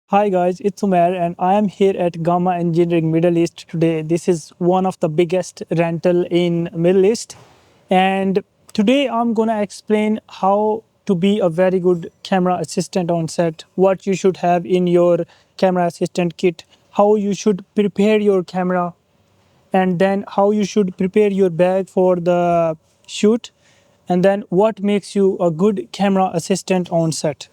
Hi guys, it's Umair and I am here at Gamma Engineering Middle East today. This is one of the biggest rental in Middle East, and today I'm gonna explain how to be a very good camera assistant on set, what you should have in your camera assistant kit, how you should prepare your camera, and then how you should prepare your bag for the shoot, and then what makes you a good camera assistant on set.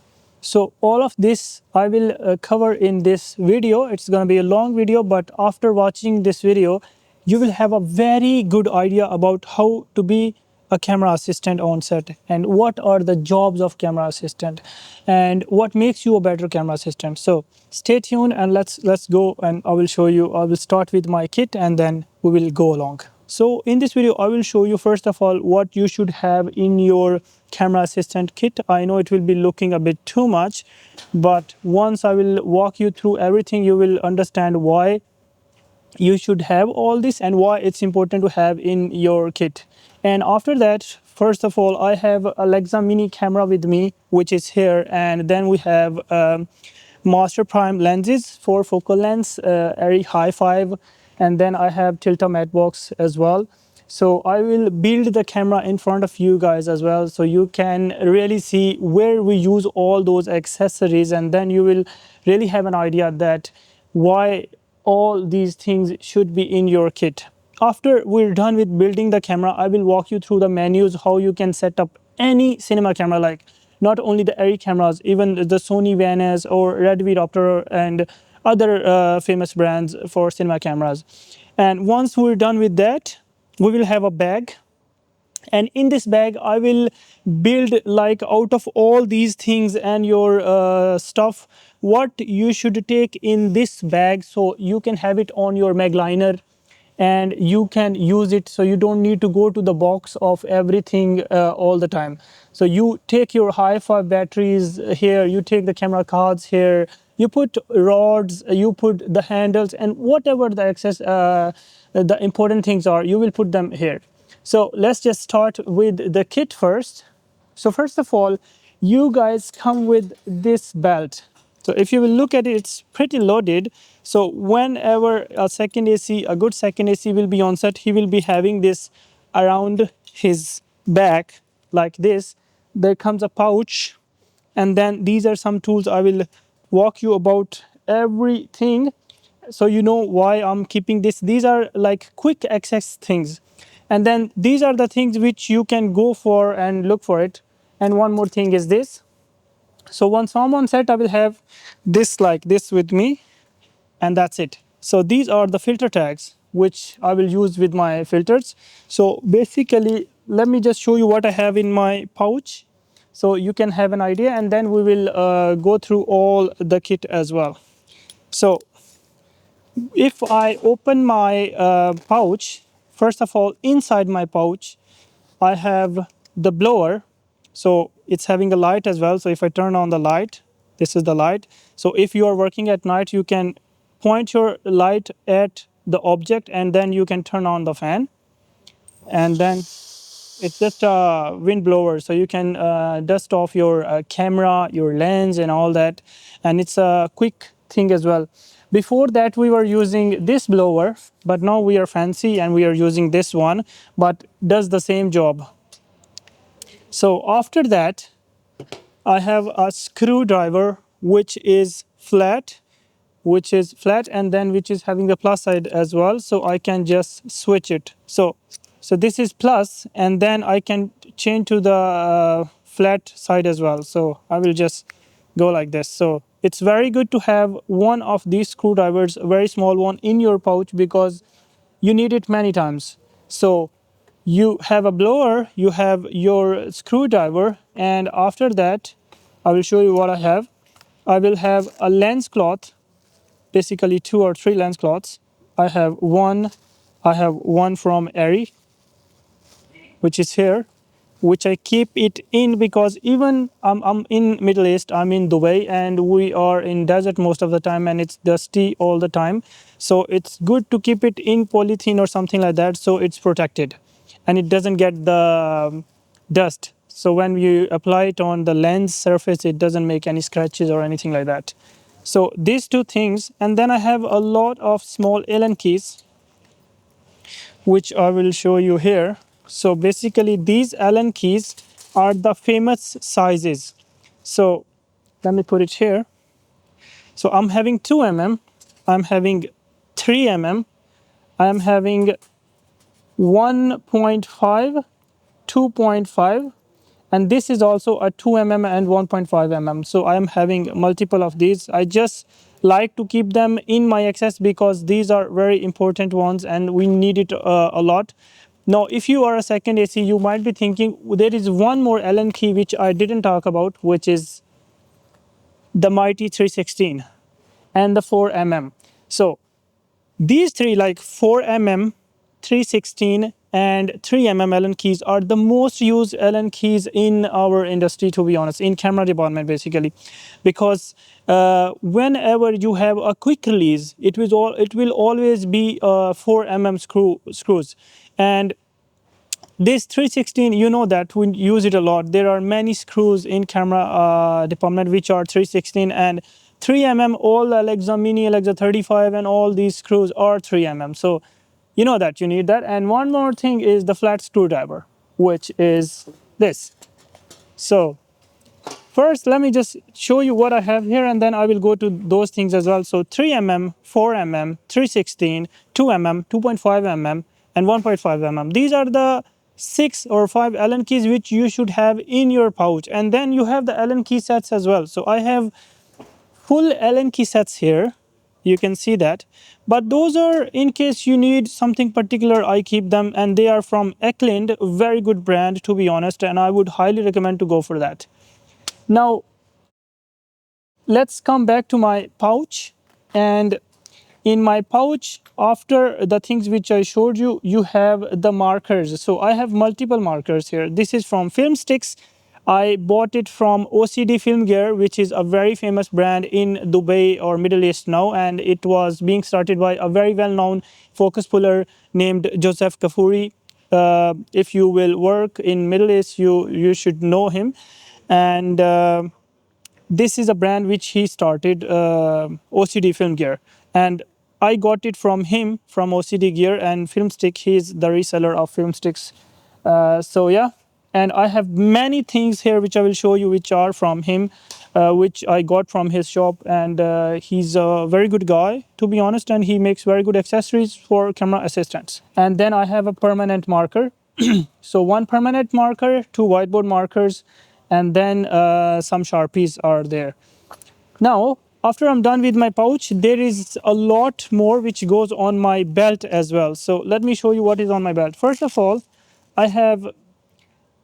So all of this I will cover in this video. It's going to be a long video, but after watching this video you will have a very good idea about how to be a camera assistant on set and what are the jobs of camera assistant and what makes you a better camera assistant. So stay tuned and let's go, and I will show you. I will start with my kit and then we will go along. So in this video I will show you first of all what you should have in your camera assistant kit. I know it will be looking a bit too much, but once I will walk you through everything you will understand why you should have all this and why it's important to have in your kit. And after that, first of all, I have a Lexa mini camera with me, which is here, and then we have master prime lenses for focal lengths, Arri High 5, and then I have Tilta Mattbox as well. So I will build the camera in front of you guys as well, so you can really see where we use all those accessories, and then you will really have an idea that why all these things should be in your kit. After we're done with building the camera, I will walk you through the menus, how you can set up any cinema camera, like not only the Arri cameras, even the Sony Venice or Redvi Raptor and other famous brands for cinema cameras. And once we're done with that, we will have a bag, and in this bag I will build, like, out of all these things and your stuff, what you should take in this bag so you can have it on your mag liner and you can use it, so you don't need to go to the box of everything all the time. So you take your hi-fi batteries here, you take the camera cards here, you put rods, you put the handles, and whatever the excess the important things are, you will put them here. So let's just start with the kit first. So first of all, you guys come with this belt. So if you will look at it, it's pretty loaded. So whenever a good second AC will be on set, he will be having this around his back like this. There comes a pouch, and then these are some tools. I will walk you about everything so you know why I'm keeping this. These are like quick access things, and then these are the things which you can go for and look for it. And one more thing is this. So once I'm on set, I will have this like this with me, and that's it. So these are the filter tags which I will use with my filters. So basically, let me just show you what I have in my pouch so you can have an idea, and then we will go through all the kit as well. So if I open my pouch, first of all, inside my pouch, I have the blower. So it's having a light as well. So if I turn on the light, this is the light. So if you are working at night, you can point your light at the object and then you can turn on the fan. And then it's just a wind blower. So you can dust off your camera, your lens and all that. And it's a quick thing as well. Before that, we were using this blower, but now we are fancy and we are using this one, but does the same job. So after that, I have a screwdriver which is flat, and then which is having the plus side as well. So I can just switch it. So this is plus, and then I can change to the flat side as well. So I will just go like this. So it's very good to have one of these screwdrivers, a very small one, in your pouch because you need it many times. So you have a blower, you have your screwdriver, and after that, I will show you what I have. I will have a lens cloth, basically 2 or 3 lens cloths. I have one from Arri, which is here, which I keep it in because even I'm in Middle East, I'm in Dubai, and we are in desert most of the time and it's dusty all the time. So it's good to keep it in polythene or something like that so it's protected and it doesn't get the dust. So when you apply it on the lens surface, it doesn't make any scratches or anything like that. So these two things, and then I have a lot of small Allen keys, which I will show you here. So basically these Allen keys are the famous sizes. So let me put it here. So I'm having 2 mm, I'm having 3 mm, I'm having 1.5, 2.5, and this is also a 2 mm and 1.5 mm. So I am having multiple of these. I just like to keep them in my access because these are very important ones and we need it a lot. Now if you are a second AC, you might be thinking there is one more Allen key which I didn't talk about, which is the mighty 316 and the 4 mm. So these three, like 4 mm, 316 and 3 mm Allen keys, are the most used Allen keys in our industry, to be honest, in camera department basically, because whenever you have a quick release, it will always be 4 mm screws. And this 316, you know that we use it a lot. There are many screws in camera department which are 316 and 3 mm. All Alexa Mini, Alexa 35 and all these screws are 3 mm. So you know that you need that. And one more thing is the flat screwdriver, which is this. So first, let me just show you what I have here, and then I will go to those things as well. So 3 mm, 4 mm, 316, 2 mm, 2.5 mm, and 1.5 mm. These are the 6 or 5 Allen keys which you should have in your pouch. And then you have the Allen key sets as well. So I have full Allen key sets here. You can see that. But those are in case you need something particular, I keep them, and they are from Eklind, very good brand to be honest, and I would highly recommend to go for that. Now, let's come back to my pouch. And in my pouch, after the things which I showed you, you have the markers. So I have multiple markers here. This is from Film Sticks. I bought it from OCDFilmGear, which is a very famous brand in Dubai or Middle East now, and it was being started by a very well-known focus puller named Joseph Kafuri. If you will work in Middle East, you should know him. And this is a brand which he started, OCDFilmGear, and I got it from him, from OCD Gear and Filmstick. He is the reseller of Filmsticks. So yeah, and I have many things here which I will show you, which are from him, which I got from his shop. And he's a very good guy, to be honest, and he makes very good accessories for camera assistants. And then I have a permanent marker. So one permanent marker, 2 whiteboard markers, and then some Sharpies are there. Now, after I'm done with my pouch, there is a lot more which goes on my belt as well. So let me show you what is on my belt. First of all, I have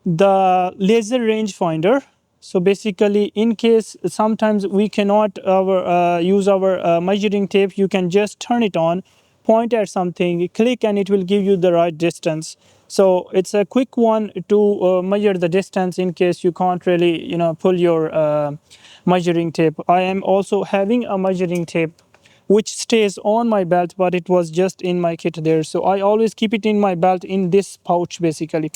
the laser rangefinder. So basically, in case sometimes we cannot use our measuring tape, you can just turn it on, point at something, click, and it will give you the right distance. So it's a quick one to measure the distance in case you can't really, pull your measuring tape. I am also having a measuring tape which stays on my belt, but it was just in my kit there. So I always keep it in my belt in this pouch basically.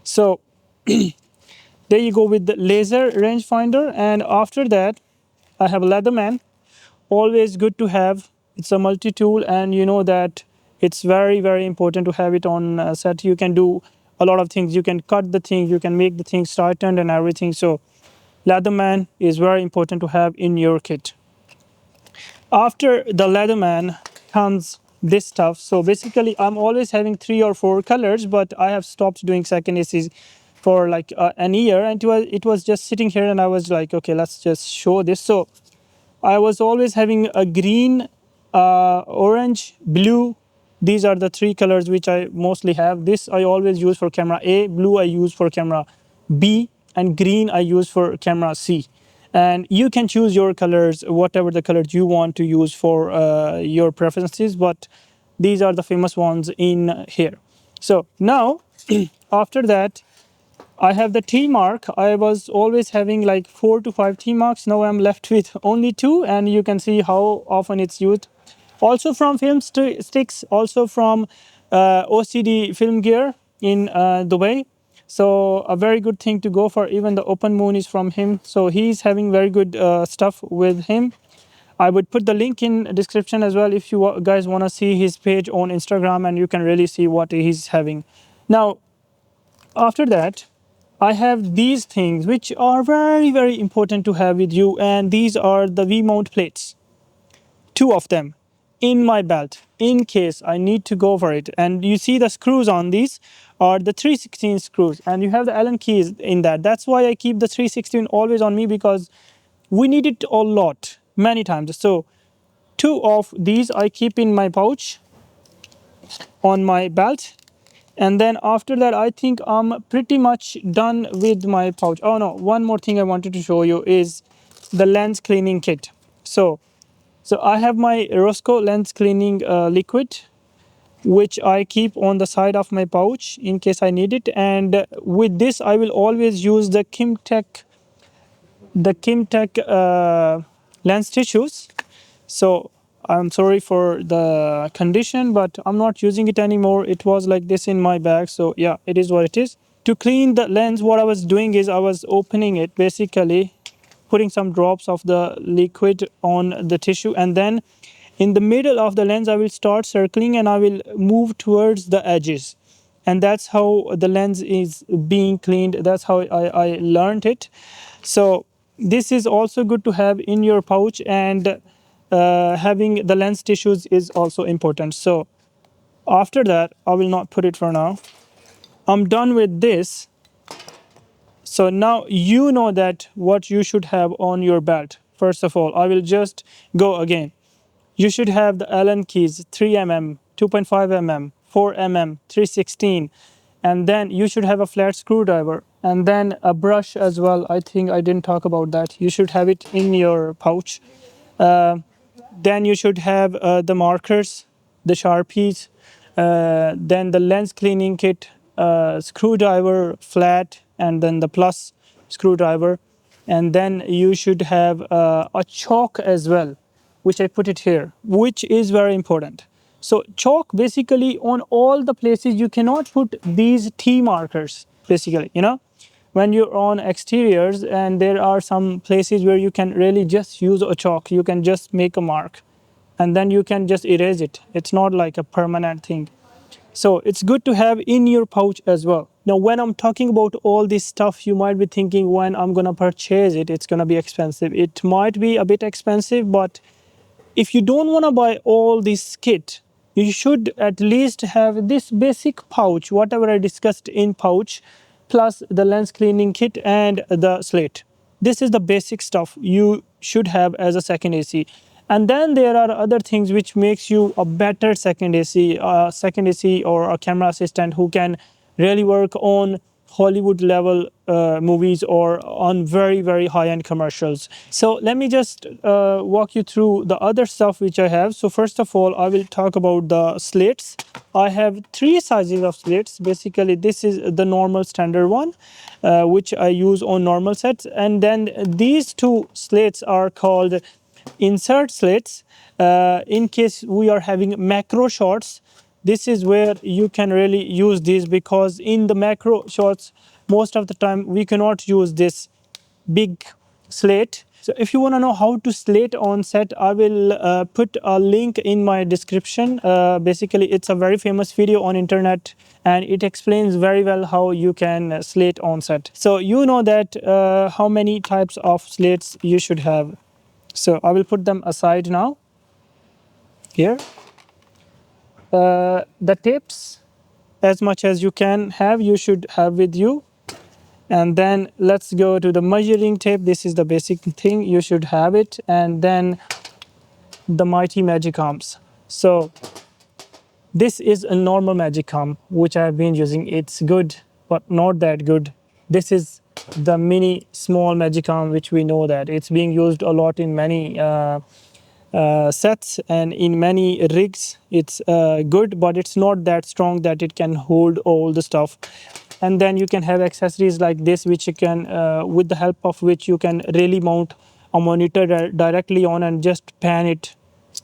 So there you go with the laser rangefinder. And after that, I have a leatherman. Always good to have. It's a multi-tool, and you know that it's very, very important to have it on set. You can do a lot of things. You can cut the things, you can make the things tightened and everything. So leatherman is very important to have in your kit. After the leatherman comes this stuff. So basically, I'm always having 3 or 4 colors, but I have stopped doing second ACs for like an year, and it was just sitting here, and I was like, okay, let's just show this. So I was always having a green, orange, blue. These are the 3 colors which I mostly have. This I always use for camera A, blue I use for camera B, and green I use for camera C. And you can choose your colors, whatever the colors you want to use for your preferences, but these are the famous ones in here. So now, after that, I have the T mark. I was always having like 4 to 5 T marks. Now I'm left with only 2, and you can see how often it's used. Also from Film Sticks, also from OCDFilmGear in Dubai. So a very good thing to go for. Even the Open Moon is from him. So he's having very good stuff with him. I would put the link in description as well if you guys want to see his page on Instagram, and you can really see what he's having. Now, after that, I have these things which are very, very important to have with you, and these are the V-mount plates. 2 of them in my belt in case I need to go for it. And you see the screws on these are the 316 screws, and you have the Allen keys in that. That's why I keep the 316 always on me, because we need it a lot, many times. So 2 of these I keep in my pouch on my belt. And then after that, I think I'm pretty much done with my pouch. Oh no, one more thing I wanted to show you is the lens cleaning kit. So I have my Roscoe lens cleaning liquid, which I keep on the side of my pouch in case I need it. And with this, I will always use the Kimtech lens tissues. So I'm sorry for the condition, but I'm not using it anymore. It was like this in my bag, so yeah, it is what it is. To clean the lens, what I was doing is I was opening it, basically putting some drops of the liquid on the tissue, and then in the middle of the lens I will start circling and I will move towards the edges, and that's how the lens is being cleaned. That's how I learned it. So this is also good to have in your pouch, and having the lens tissues is also important. So after that, I will not put it for now. I'm done with this. So now you know that what you should have on your belt. First of all, I will just go again. You should have the Allen keys, 3mm, 2.5mm, 4mm, 316, and then you should have a flat screwdriver, and then a brush as well. I think I didn't talk about that. You should have it in your pouch. Then you should have the markers, the Sharpies, then the lens cleaning kit, screwdriver, flat, and then the plus screwdriver. And then you should have a chalk as well, which I put it here, which is very important. So chalk, basically on all the places you cannot put these T markers, basically, when you're on exteriors and there are some places where you can really just use a chalk, you can just make a mark and then you can just erase it. It's not like a permanent thing. So it's good to have in your pouch as well. Now, when I'm talking about all this stuff, you might be thinking when I'm gonna purchase it, it's gonna be expensive. It might be a bit expensive, but if you don't wanna buy all this kit, you should at least have this basic pouch, whatever I discussed in pouch, plus the lens cleaning kit and the slate. This is the basic stuff you should have as a second AC. And then there are other things which makes you a better second AC or a camera assistant who can really work on Hollywood level movies or on very, very high-end commercials. So let me just walk you through the other stuff which I have. So first of all, I will talk about the slates. I have 3 sizes of slates. Basically, this is the normal standard one, which I use on normal sets. And then these 2 slates are called insert slates. In case we are having macro shots, this is where you can really use these, because in the macro shots, most of the time we cannot use this big slate. So if you want to know how to slate on set, I will put a link in my description. Basically, it's a very famous video on internet and it explains very well how you can slate on set. So you know that how many types of slates you should have. So I will put them aside now. Here. The tips, as much as you can have, you should have with you. And then let's go to the measuring tape. This is the basic thing, you should have it. And then the mighty magic arms. So this is a normal magic arm, which I have been using. It's good, but not that good. This is the mini small magic arm, which we know that it's being used a lot in many sets and in many rigs. It's good, but it's not that strong that it can hold all the stuff. And then you can have accessories like this, which you can, with the help of which you can really mount a monitor directly on and just pan it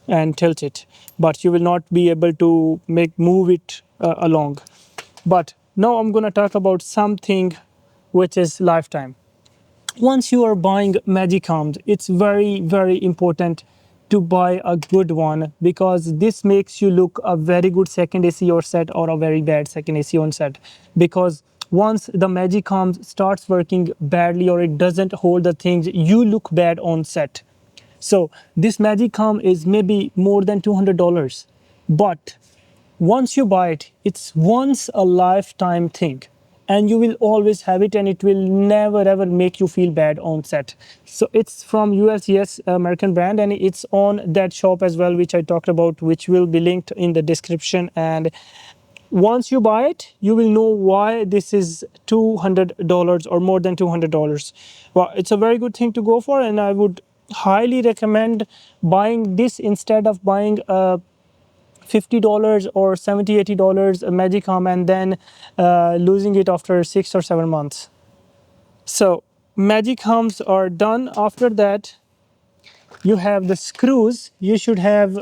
and tilt it. But you will not be able to move it along. But now I'm going to talk about something which is lifetime. Once you are buying magic arms, it's very, very important to buy a good one, because this makes you look a very good second AC on set or a very bad second AC on set. Because once the Magic Arm starts working badly or it doesn't hold the things, you look bad on set. So this Magic Arm is maybe more than $200, but once you buy it, it's once a lifetime thing, and you will always have it, and it will never ever make you feel bad on set. So it's from ULCS American brand, and it's on that shop as well, which I talked about, which will be linked in the description. And once you buy it, you will know why this is $200 or more than $200. Well, it's a very good thing to go for, and I would highly recommend buying this instead of buying a $50 or $70-80 a Magic Arm and then losing it after 6 or 7 months. So Magic Arms are done. After that, you have the screws. You should have,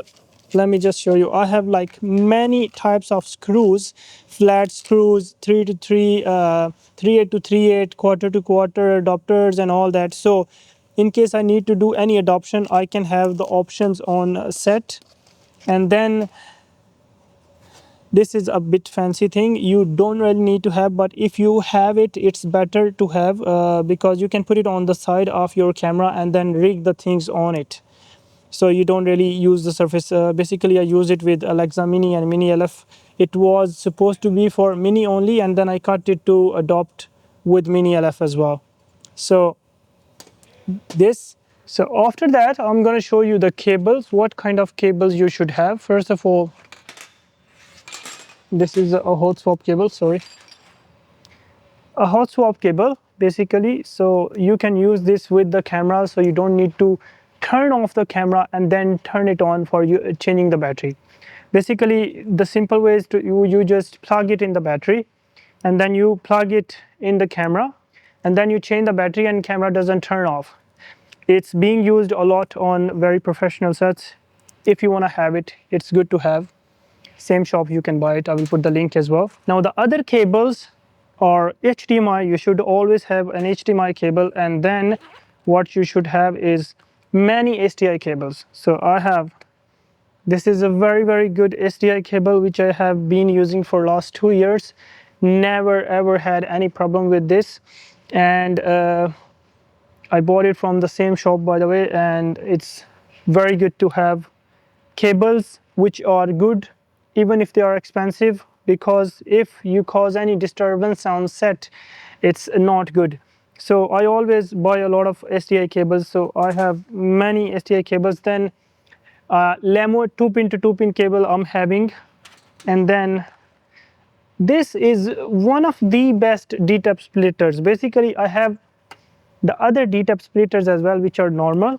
let me just show you, I have like many types of screws: flat screws, 3 to 3, 3/8 to 3/8, quarter to quarter, adapters and all that. So in case I need to do any adoption, I can have the options on set. And then this is a bit fancy thing you don't really need to have, but if you have it, it's better to have, because you can put it on the side of your camera and then rig the things on it, so you don't really use the surface. Basically I use it with Alexa Mini and Mini LF. It was supposed to be for Mini only, and then I cut it to adopt with Mini LF as well. So after that, I'm going to show you the cables, what kind of cables you should have. First of all, this is a hot swap cable, sorry. A hot swap cable, basically, so you can use this with the camera, so you don't need to turn off the camera and then turn it on for you changing the battery. Basically, the simple way is to you just plug it in the battery, and then you plug it in the camera, and then you change the battery and camera doesn't turn off. It's being used a lot on very professional sets. If you want to have it, it's good to have. Same shop you can buy it. I will put the link as well. Now the other cables are HDMI. You should always have an HDMI cable, and then what you should have is many SDI cables. So I have, this is a very good SDI cable which I have been using for last 2 years. Never ever had any problem with this, and I bought it from the same shop, by the way, and it's very good to have cables which are good even if they are expensive, because if you cause any disturbance on set, it's not good. So I always buy a lot of SDI cables. So I have many SDI cables. Then Lemo 2-pin to 2-pin cable I'm having, and then this is one of the best D Tap splitters. Basically I have the other D Tap splitters as well, which are normal.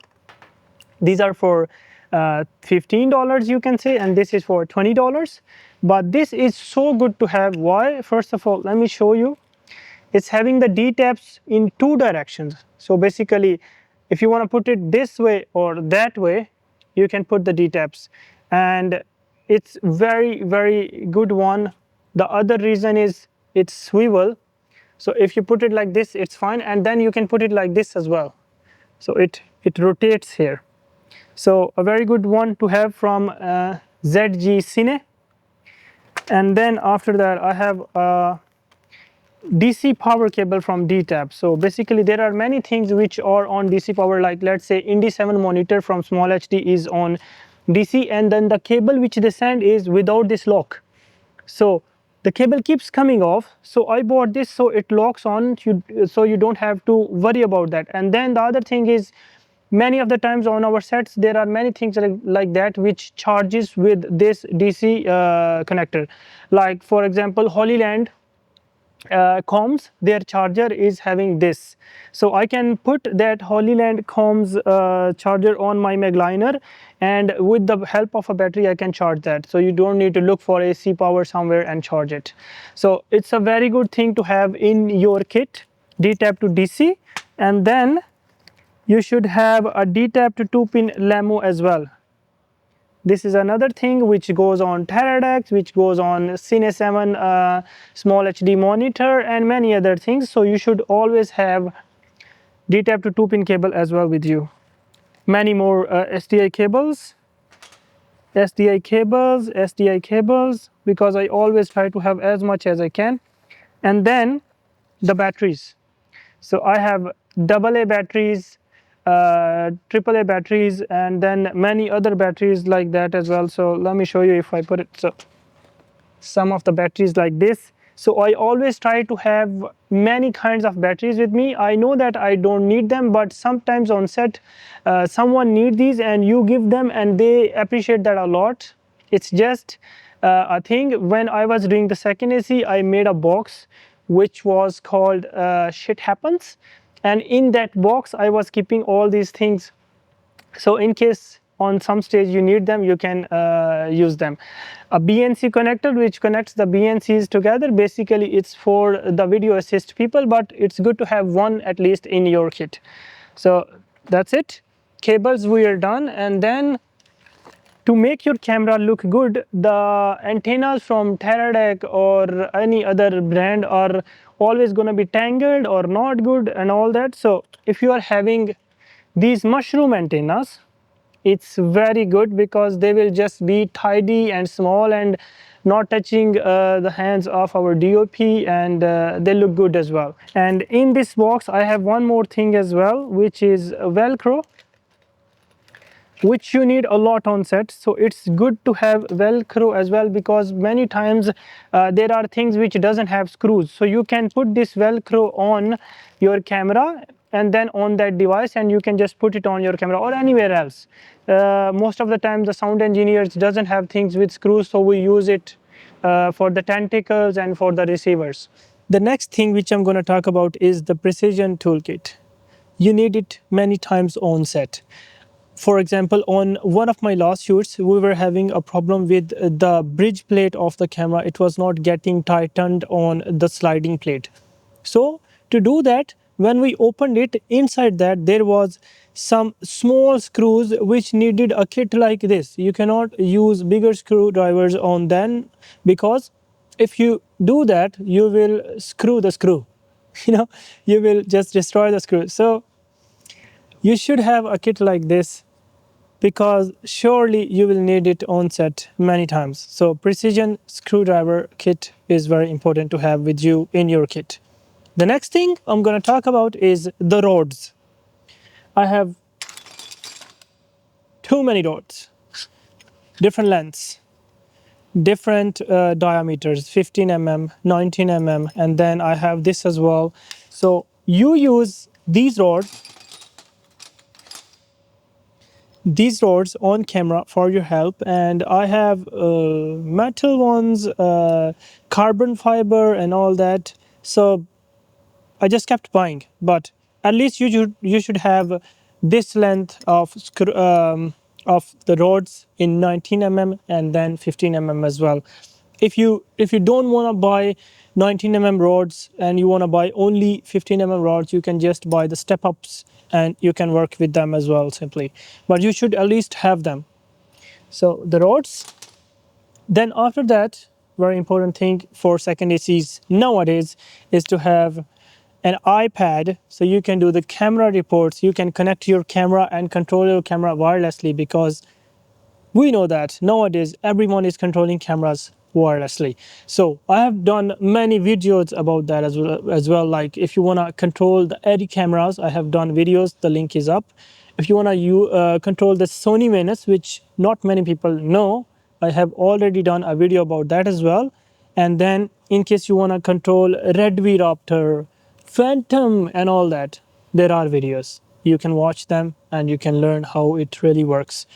These are for $15, you can say, and this is for $20. But this is so good to have. Why? First of all, let me show you. It's having the D taps in 2 directions. So basically, if you want to put it this way or that way, you can put the D taps, and it's very good one. The other reason is it's swivel. So if you put it like this, it's fine, and then you can put it like this as well. So it rotates here. So a very good one to have from ZG Cine. And then after that, I have a DC power cable from D Tap. So basically there are many things which are on DC power, like let's say Indy 7 monitor from Small HD is on DC, and then the cable which they send is without this lock. So the cable keeps coming off, so I bought this so it locks on, so you don't have to worry about that. And then the other thing is, many of the times on our sets there are many things like that which charges with this DC connector. Like for example, Holyland comms, their charger is having this, so I can put that Holyland comms charger on my Magliner, and with the help of a battery I can charge that, so you don't need to look for AC power somewhere and charge it. So it's a very good thing to have in your kit, D Tap to DC. And then you should have a D Tap to 2-pin Lemo as well. This is another thing which goes on Teradex, which goes on Cine 7 Small HD monitor, and many other things. So you should always have D Tap to 2-pin cable as well with you. many more SDI cables, SDI cables, because I always try to have as much as I can. And then the batteries. So I have AA batteries, AAA batteries, and then many other batteries like that as well. So let me show you if I put it. So some of the batteries like this. So I always try to have many kinds of batteries with me. I know that I don't need them, but sometimes on set someone need these and you give them and they appreciate that a lot. It's just a thing. When I was doing the second AC, I made a box which was called Shit Happens, and in that box I was keeping all these things, so in case on some stage you need them, you can use them. A BNC connector which connects the BNCs together, basically it's for the video assist people, but it's good to have one at least in your kit. So that's it. Cables we are done. And then to make your camera look good, the antennas from Teradek or any other brand are always going to be tangled or not good and all that. So if you are having these mushroom antennas, it's very good because they will just be tidy and small and not touching the hands of our DOP, and they look good as well. And in this box I have one more thing as well, which is Velcro, which you need a lot on set. So it's good to have Velcro as well, because many times there are things which doesn't have screws, so you can put this Velcro on your camera and then on that device, and you can just put it on your camera or anywhere else. Most of the time the sound engineers doesn't have things with screws, so we use it for the tentacles and for the receivers. The next thing which I'm going to talk about is the Precision Tool Kit. You need it many times on set. For example, on one of my last shoots, we were having a problem with the bridge plate of the camera. It was not getting tightened on the sliding plate. So to do that, when we opened it, inside that there was some small screws which needed a kit like this. You cannot use bigger screwdrivers on them, because if you do that, you will screw the screw. You will just destroy the screw. So you should have a kit like this, because surely you will need it on set many times. So precision screwdriver kit is very important to have with you in your kit. The next thing I'm going to talk about is the rods. I have too many rods, different lengths, different diameters, 15 mm, 19 mm, and then I have this as well. So you use these rods on camera for your help, and I have metal ones, carbon fiber and all that. So I just kept buying, but at least you should have this length of the rods in 19 mm and then 15 mm as well. If you don't want to buy 19 mm rods and you want to buy only 15 mm rods, you can just buy the step ups and you can work with them as well simply. But you should at least have them. So the rods. Then after that, very important thing for second ACs nowadays is to have an iPad, so you can do the camera reports. You can connect your camera and control your camera wirelessly, because we know that nowadays everyone is controlling cameras wirelessly. So I have done many videos about that as well. Like if you want to control the Eddy cameras, I have done videos, the link is up. If you want to control the Sony Venice, which not many people know, I have already done a video about that as well. And then in case you want to control Red V Raptor, Phantom and all that, there are videos. You can watch them and you can learn how it really works.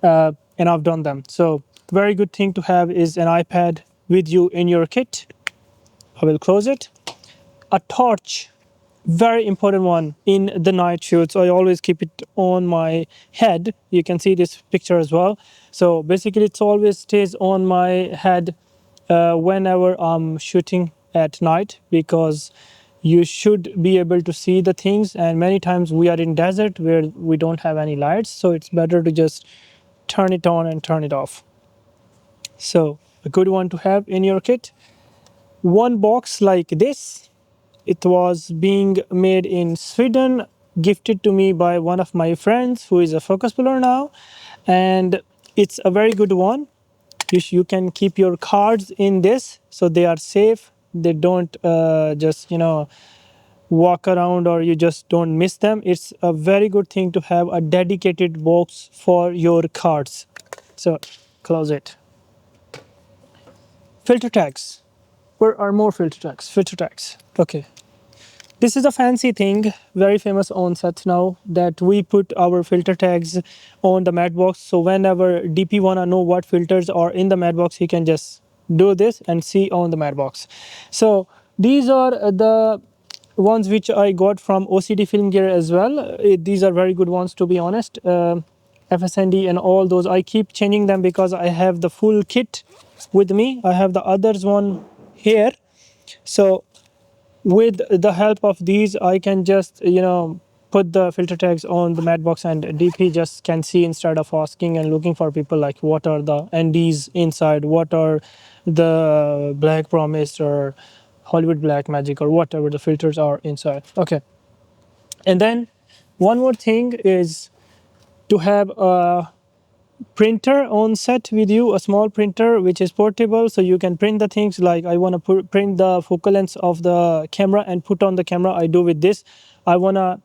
And I've done them. So very good thing to have is an iPad with you in your kit. I will close it. A torch, very important one in the night shoots. I always keep it on my head. You can see this picture as well. So basically it always stays on my head whenever I'm shooting at night, because you should be able to see the things, and many times we are in desert where we don't have any lights, so it's better to just turn it on and turn it off. So a good one to have in your kit. One box like this, it was being made in Sweden. gifted to me by one of my friends who is a focus puller now, and it's a very good one. You can keep your cards in this, so they are safe. They don't just walk around, or you just don't miss them. It's a very good thing to have a dedicated box for your cards. So close it. Filter tags. Where are more filter tags? Filter tags. Okay. This is a fancy thing, very famous on sets now, that we put our filter tags on the Mattbox. So whenever DP wanna know what filters are in the Mattbox, he can just do this and see on the Mattbox. So these are the ones which I got from OCDFilmGear as well. These are very good ones, to be honest. FSND and all those, I keep changing them because I have the full kit with me. I have the others one here. So with the help of these, I can just put the filter tags on the Mattbox, and DP just can see instead of asking and looking for people like what are the NDs inside, what are the Black Promise or Hollywood Black Magic or whatever the filters are inside. Okay. And then one more thing is to have a printer on set with you, a small printer which is portable, so you can print the things. Like I want to print the focal length of the camera and put on the camera. I do with this. I want to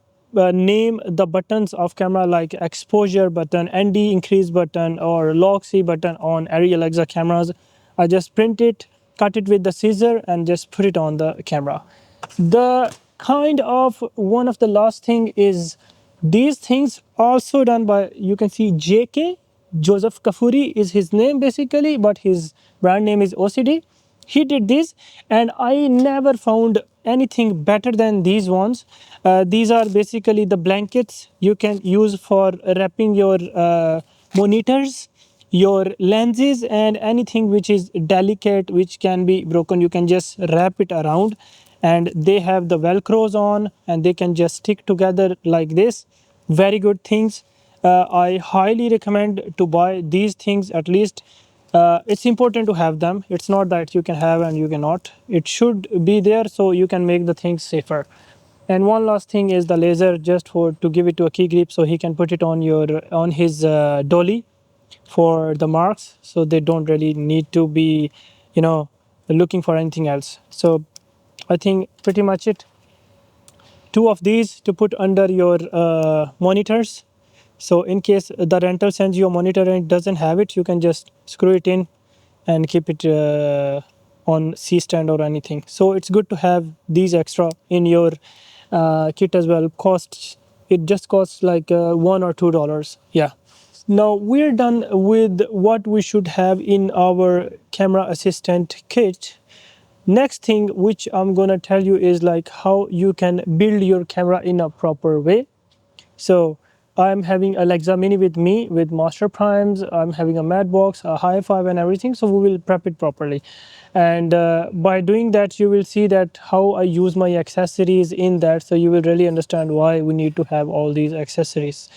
name the buttons of camera, like exposure button, ND increase button, or lock C button on Arri Alexa cameras. I just print it, cut it with the scissor, and just put it on the camera. The kind of one of the last thing is these things also done by, you can see JK, Joseph Kafuri is his name basically, but his brand name is OCD. He did this, and I never found anything better than these ones. These are basically the blankets you can use for wrapping your monitors, your lenses, and anything which is delicate, which can be broken. You can just wrap it around, and they have the velcros on, and they can just stick together like this. Very good things. I highly recommend to buy these things at least. It's important to have them. It's not that you can have and you cannot. It should be there so you can make the things safer. And one last thing is the laser, just for to give it to a key grip, so he can put it on his dolly for the marks, so they don't really need to be looking for anything else. So I think pretty much it. Two of these to put under your monitors. So in case the rental sends you a monitor and it doesn't have it, you can just screw it in and keep it on C stand or anything. So it's good to have these extra in your kit as well. It just costs like $1 or $2. Yeah. Now we're done with what we should have in our camera assistant kit. Next thing which I'm gonna tell you is like how you can build your camera in a proper way. So I'm having Alexa Mini with me with master primes. I'm having a Mattbox, a high five, and everything. So we will prep it properly. And by doing that, you will see that how I use my accessories in that. So you will really understand why we need to have all these accessories.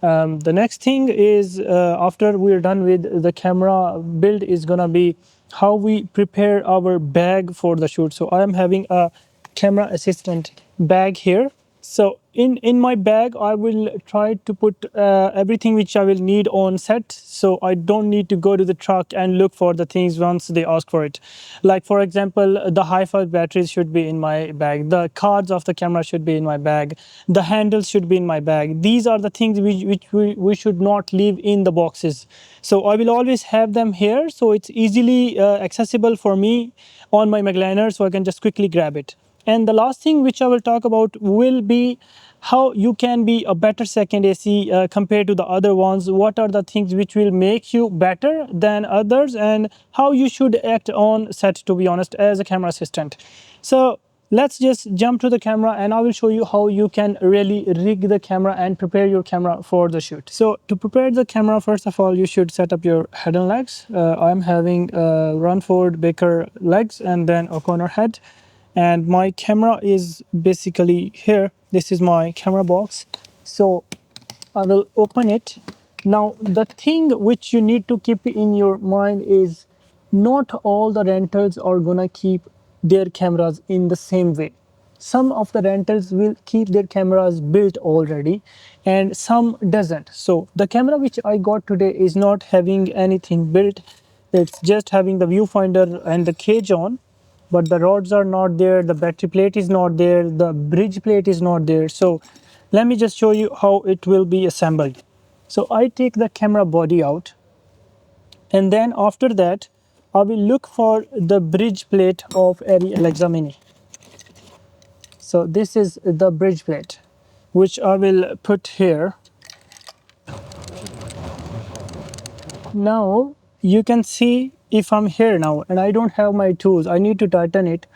The next thing is after we're done with the camera build is gonna be how we prepare our bag for the shoot. So I am having a camera assistant bag here. So in my bag, I will try to put everything which I will need on set. So I don't need to go to the truck and look for the things once they ask for it. Like for example, the hi-fi batteries should be in my bag. The cards of the camera should be in my bag. The handles should be in my bag. These are the things which we should not leave in the boxes. So I will always have them here. So it's easily accessible for me on my Magliner, so I can just quickly grab it. And the last thing which I will talk about will be how you can be a better second AC compared to the other ones. What are the things which will make you better than others, and how you should act on set, to be honest, as a camera assistant. So let's just jump to the camera and I will show you how you can really rig the camera and prepare your camera for the shoot. So to prepare the camera, first of all, you should set up your head and legs. I'm having Runford Baker legs and then O'Connor head. And my camera is basically here. This is my camera box. So I will open it. Now the thing which you need to keep in your mind is not all the rentals are gonna keep their cameras in the same way. some of the rentals will keep their cameras built already and some doesn't. So the camera which I got today is not having anything built. It's just having the viewfinder and the cage on, but the rods are not there, the battery plate is not there, the bridge plate is not there. So let me just show you how it will be assembled. So I take the camera body out, and then after that I will look for the bridge plate of Arri Alexa Mini. So this is the bridge plate which I will put here. Now you can see if I'm here now and I don't have my tools, I need to tighten it.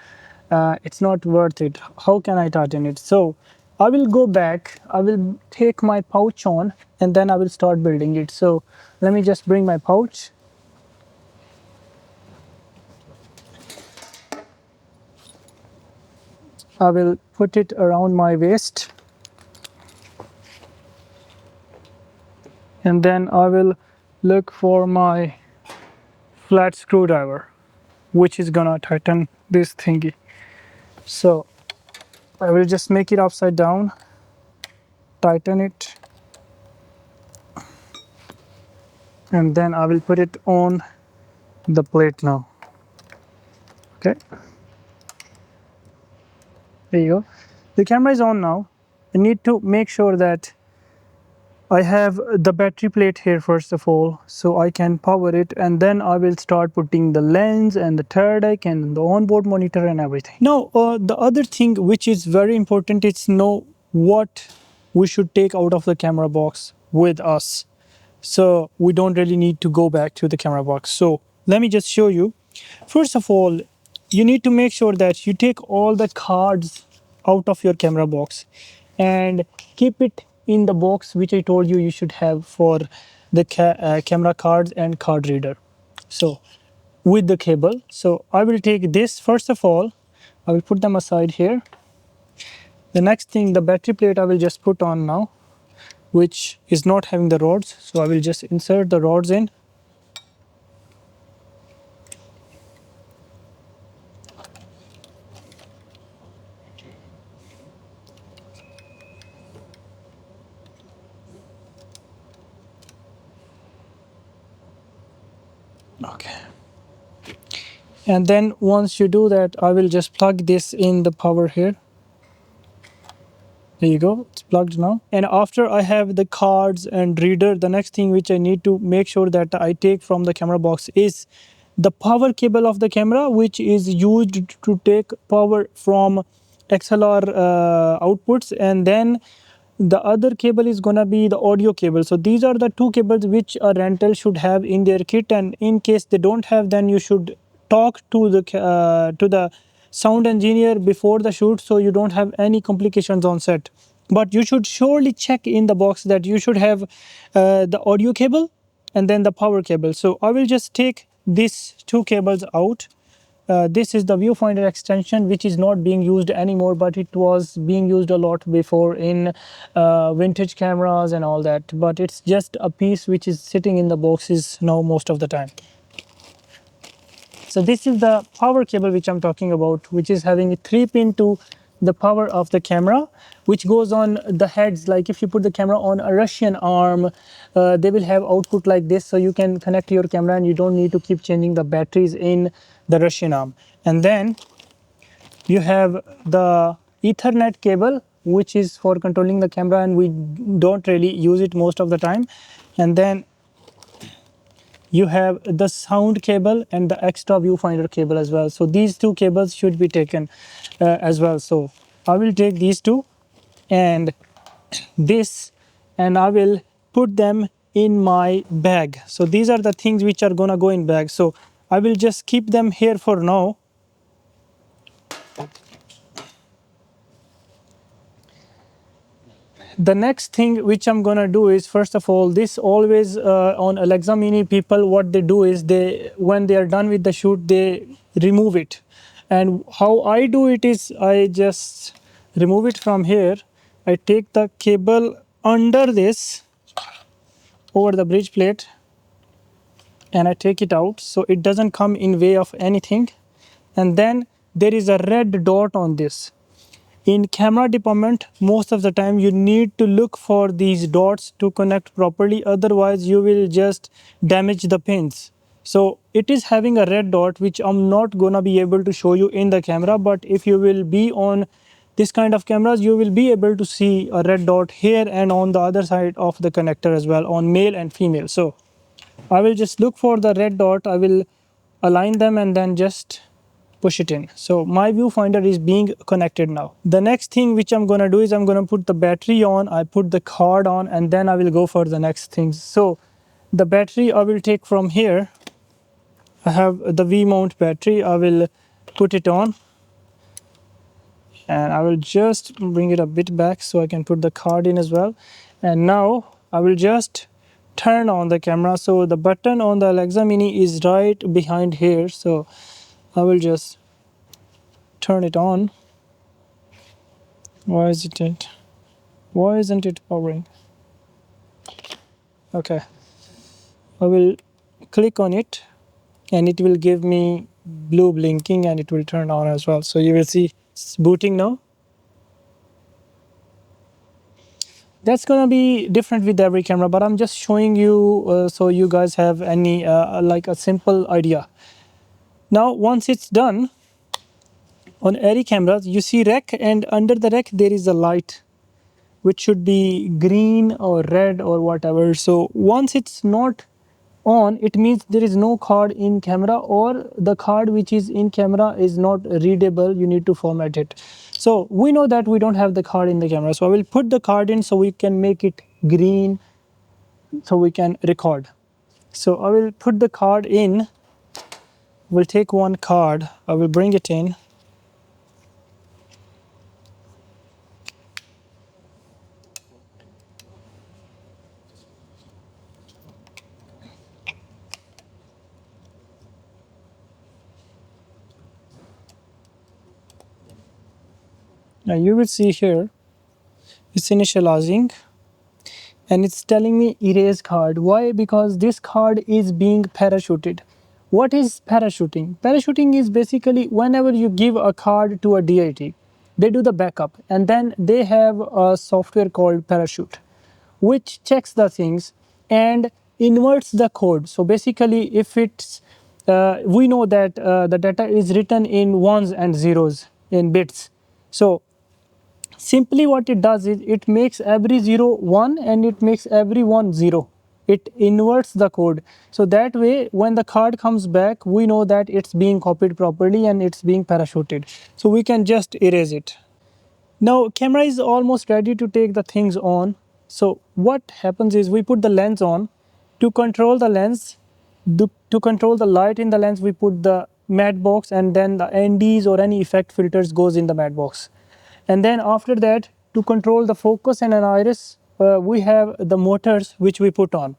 It's not worth it. How can I tighten it? So I will go back, I will take my pouch on, and then I will start building it. So let me just bring my pouch. I will put it around my waist, and then I will look for my flat screwdriver, which is gonna tighten this thingy. So I will just make it upside down, tighten it, and then I will put it on the plate now. Okay, there you go. The camera is on now. I need to make sure that I have the battery plate here first of all, so I can power it, and then I will start putting the lens and the third eye and the onboard monitor and everything. Now, the other thing which is very important is know what we should take out of the camera box with us. So we don't really need to go back to the camera box. So let me just show you. First of all, you need to make sure that you take all the cards out of your camera box and keep it in the box which I told you should have for the camera cards and card reader. So with the cable, so I will take this first of all, I will put them aside here. The next thing, the battery plate I will just put on now, which is not having the rods, so I will just insert the rods in. Okay, and then once you do that, I will just plug this in the power here. There you go, it's plugged now. And after I have the cards and reader, the next thing which I need to make sure that I take from the camera box is the power cable of the camera, which is used to take power from XLR outputs, and then the other cable is gonna be the audio cable. So these are the two cables which a rental should have in their kit, and in case they don't have, then you should talk to the sound engineer before the shoot so you don't have any complications on set. But you should surely check in the box that you should have the audio cable and then the power cable. So I will just take these two cables out. This is the viewfinder extension, which is not being used anymore, but it was being used a lot before in vintage cameras and all that. But it's just a piece which is sitting in the boxes now most of the time. So this is the power cable which I'm talking about, which is having a 3-pin to the power of the camera, which goes on the heads. Like if you put the camera on a Russian arm, they will have output like this, so you can connect your camera and you don't need to keep changing the batteries in the Russian arm. And then you have the Ethernet cable, which is for controlling the camera, and we don't really use it most of the time. And then you have the sound cable and the extra viewfinder cable as well. So these two cables should be taken as well. So I will take these two and this, and I will put them in my bag. So these are the things which are gonna go in bag. So I will just keep them here for now. The next thing which I'm gonna do is, first of all, this always on Alexa Mini, people what they do is when they are done with the shoot, they remove it. And how I do it is I just remove it from here. I take the cable under this over the bridge plate and I take it out so it doesn't come in way of anything. And then there is a red dot on this. In camera department, most of the time you need to look for these dots to connect properly, otherwise you will just damage the pins. So it is having a red dot, which I'm not gonna be able to show you in the camera, but if you will be on this kind of cameras, you will be able to see a red dot here and on the other side of the connector as well, on male and female. So I will just look for the red dot, I will align them and then just push it in. So my viewfinder is being connected now. The next thing which I'm gonna do is I'm gonna put the battery on, I put the card on, and then I will go for the next things. So the battery I will take from here. I have the V-mount battery, I will put it on. And I will just bring it a bit back so I can put the card in as well. And now I will just turn on the camera. So the button on the Alexa Mini is right behind here. So I will just turn it on. Why isn't it powering? Okay. I will click on it and it will give me blue blinking and it will turn on as well. So you will see it's booting now. That's gonna be different with every camera, but I'm just showing you so you guys have any like a simple idea. Now once it's done, on every cameras you see rec, and under the rec there is a light which should be green or red or whatever. So once it's not on, it means there is no card in camera, or the card which is in camera is not readable, you need to format it. So we know that we don't have the card in the camera, so I will put the card in so we can make it green so we can record. So I will put the card in, we'll take one card, I will bring it in. Now you will see here it's initializing and it's telling me erase card. Why? Because this card is being parachuted. What is parachuting? Parachuting is basically whenever you give a card to a DIT, they do the backup and then they have a software called Parachute, which checks the things and inverts the code. So basically if it's, we know that the data is written in ones and zeros in bits. So simply what it does is it makes every 0 1 and it makes every 1 0. It inverts the code. So that way when the card comes back, we know that it's being copied properly and it's being parachuted. So we can just erase it. Now camera is almost ready to take the things on. So what happens is we put the lens on. To control the lens, to control the light in the lens, we put the matte box, and then the NDs or any effect filters goes in the matte box. And then after that, to control the focus and an iris, we have the motors which we put on.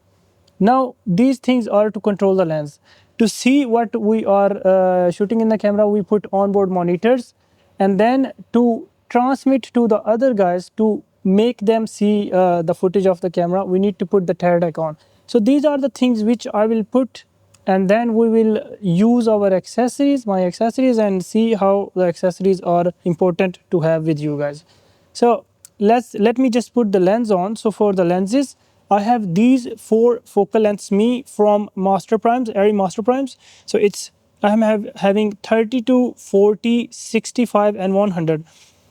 Now these things are to control the lens. To see what we are shooting in the camera, we put onboard monitors, and then to transmit to the other guys to make them see the footage of the camera, we need to put the TARDEC on. So these are the things which I will put, and then we will use our accessories, my accessories, and see how the accessories are important to have with you guys. So let me just put the lens on. So for the lenses, I have these 4 focal lengths me from Master Primes, Arri Master Primes. So it's I am having 32, 40, 65 and 100.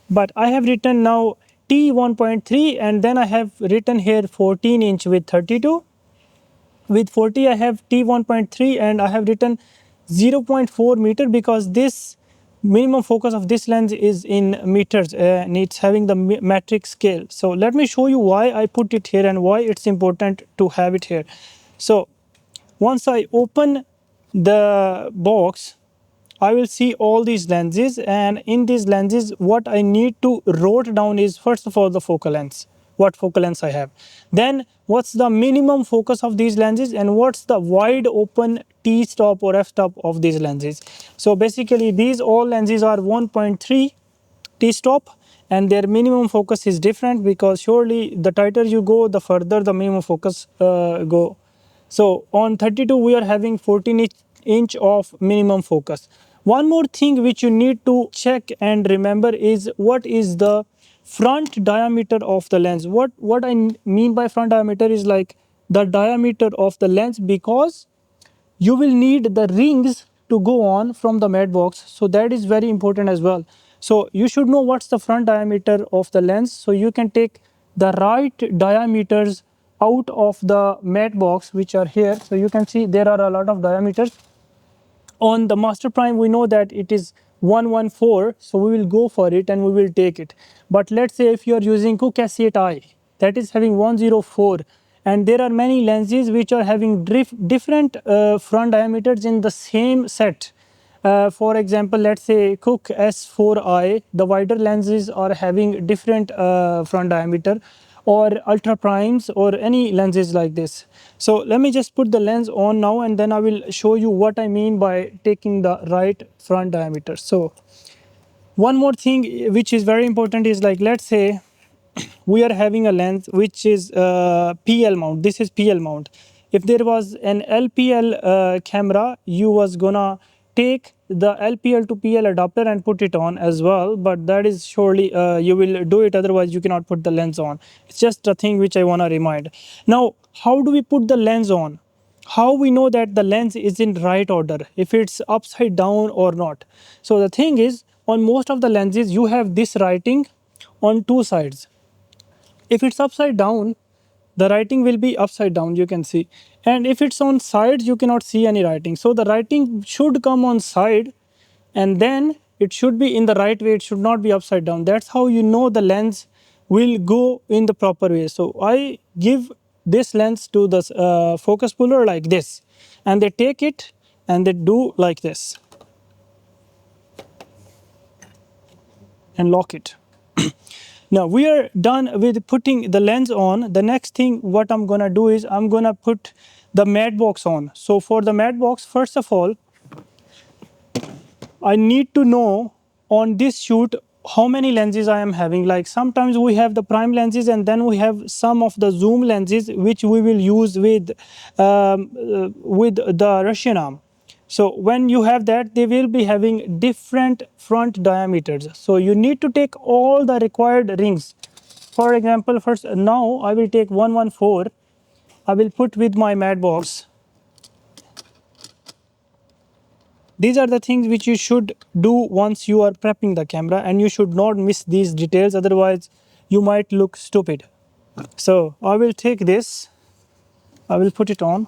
But I have written now T1.3, and then I have written here 14 inch with 32. With 40 I have T1.3 and I have written 0.4 meter because this minimum focus of this lens is in meters and it's having the metric scale. So let me show you why I put it here and why it's important to have it here. So once I open the box, I will see all these lenses, and in these lenses what I need to write down is first of all the focal lengths, what focal lengths I have, then what's the minimum focus of these lenses, and what's the wide open t-stop or f-stop of these lenses. So basically these all lenses are 1.3 t-stop and their minimum focus is different because surely the tighter you go, the further the minimum focus go. So on 32 we are having 14 inch of minimum focus, One more thing which you need to check and remember is what is the front diameter of the lens. What I mean by front diameter is like the diameter of the lens, because you will need the rings to go on from the mat box, so that is very important as well. So you should know what's the front diameter of the lens, so you can take the right diameters out of the mat box which are here. So you can see there are a lot of diameters. On the master prime we know that it is 114, so we will go for it and we will take it. But let's say if you are using Cook S8i, that is having 104, and there are many lenses which are having different front diameters in the same set. For example, let's say Cook S4i, the wider lenses are having different front diameter, or ultra primes, or any lenses like this. So let me just put the lens on now, and then I will show you what I mean by taking the right front diameter. So one more thing which is very important is, like, let's say we are having a lens which is PL mount. This is PL mount. If there was an LPL camera, you was gonna take the LPL to PL adapter and put it on as well, but that is surely you will do it, otherwise you cannot put the lens on. It's just a thing which I want to remind. Now, how do we put the lens on? How we know that the lens is in right order, if it's upside down or not? So the thing is, on most of the lenses you have this writing on two sides. If it's upside down, the writing will be upside down, you can see. And if it's on sides, you cannot see any writing. So the writing should come on side, and then it should be in the right way. It should not be upside down. That's how you know the lens will go in the proper way. So I give this lens to the focus puller like this, and they take it and they do like this and lock it. Now we are done with putting the lens on. The next thing what I'm gonna do is I'm gonna put the mat box on. So for the mat box, first of all, I need to know on this shoot how many lenses I am having. Like sometimes we have the prime lenses, and then we have some of the zoom lenses which we will use with the Russian arm. So when you have that, they will be having different front diameters. So you need to take all the required rings. For example, first now I will take 114. I will put with my mat box. These are the things which you should do once you are prepping the camera, and you should not miss these details, otherwise you might look stupid. So I will take this, I will put it on.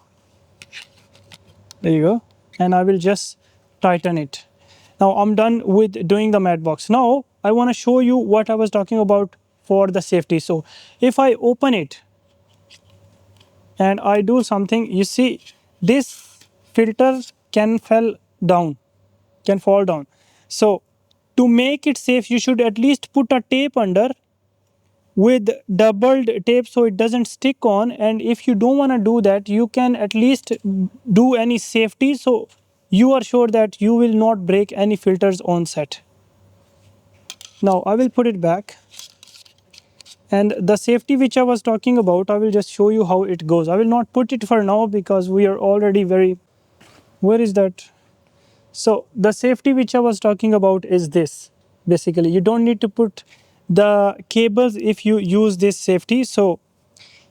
There you go. And I will just tighten it. Now I'm done with doing the mat box. Now I want to show you what I was talking about for the safety. So if I open it and I do something, you see this filter can fall down. So to make it safe, you should at least put a tape under with doubled tape so it doesn't stick on. And if you don't want to do that, you can at least do any safety, so you are sure that you will not break any filters on set. Now I will put it back, and the safety which I was talking about, I will just show you how it goes. I will not put it for now because we are already very, where is that? So the safety which I was talking about is this. Basically, you don't need to put the cables if you use this safety. So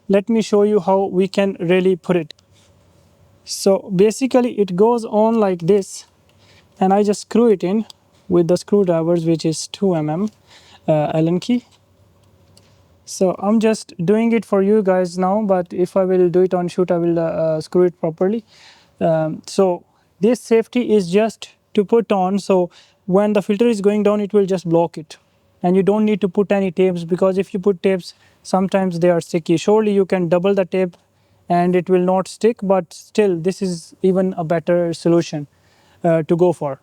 let me show you how we can really put it. So basically it goes on like this, and I just screw it in with the screwdrivers, which is 2 mm Allen key. So I'm just doing it for you guys now, but if I will do it on shoot, I will screw it properly. So this safety is just to put on, so when the filter is going down, it will just block it. And you don't need to put any tapes, because if you put tapes, sometimes they are sticky. Surely you can double the tape and it will not stick, but still this is even a better solution to go for.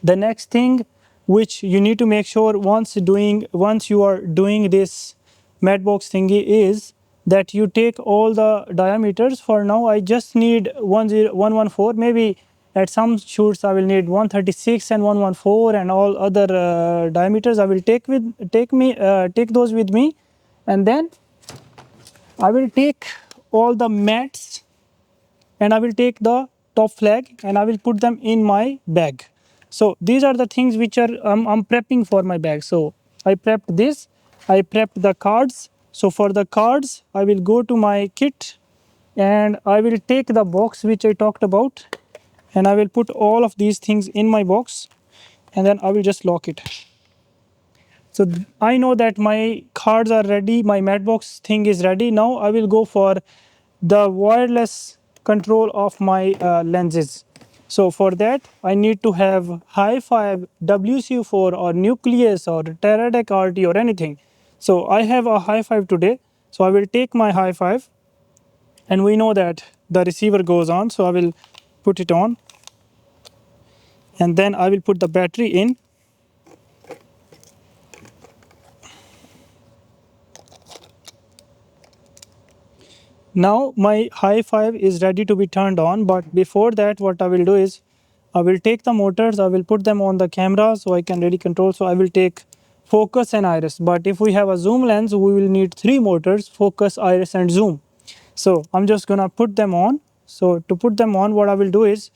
The next thing which you need to make sure once you are doing this Mattbox thingy is that you take all the diameters. For now I just need 114. Maybe at some shoots I will need 136 and 114, and all other diameters I will take those with me. And then I will take all the mats, and I will take the top flag, and I will put them in my bag. So these are the things which are I'm prepping for my bag. So I prepped this, I prepped the cards. So for the cards, I will go to my kit and I will take the box which I talked about, and I will put all of these things in my box, and then I will just lock it. So I know that my cards are ready, my Mattbox thing is ready. Now I will go for the wireless control of my lenses. So for that, I need to have Hi-Fi, WCU4 or Nucleus or Teradek RT or anything. So I have a Hi-Fi today. So I will take my Hi-Fi, and we know that the receiver goes on. So I will put it on, and then I will put the battery in. Now my Hi-Fi is ready to be turned on, but before that what I will do is I will take the motors, I will put them on the camera so I can really control. So I will take focus and iris, but if we have a zoom lens we will need three motors: focus, iris and zoom. So I'm just gonna put them on. So to put them on, what I will do is,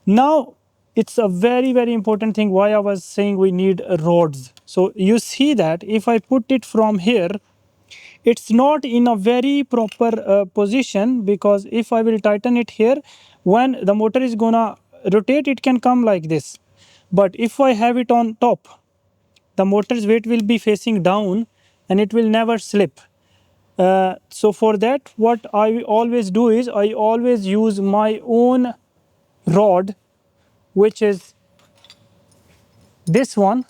now it's a very important thing why I was saying we need rods. So you see that if I put it from here, it's not in a very proper position, because if I will tighten it here, when the motor is gonna rotate, it can come like this. But if I have it on top, the motor's weight will be facing down and it will never slip. So for that, what I always do is I always use my own rod, which is this one.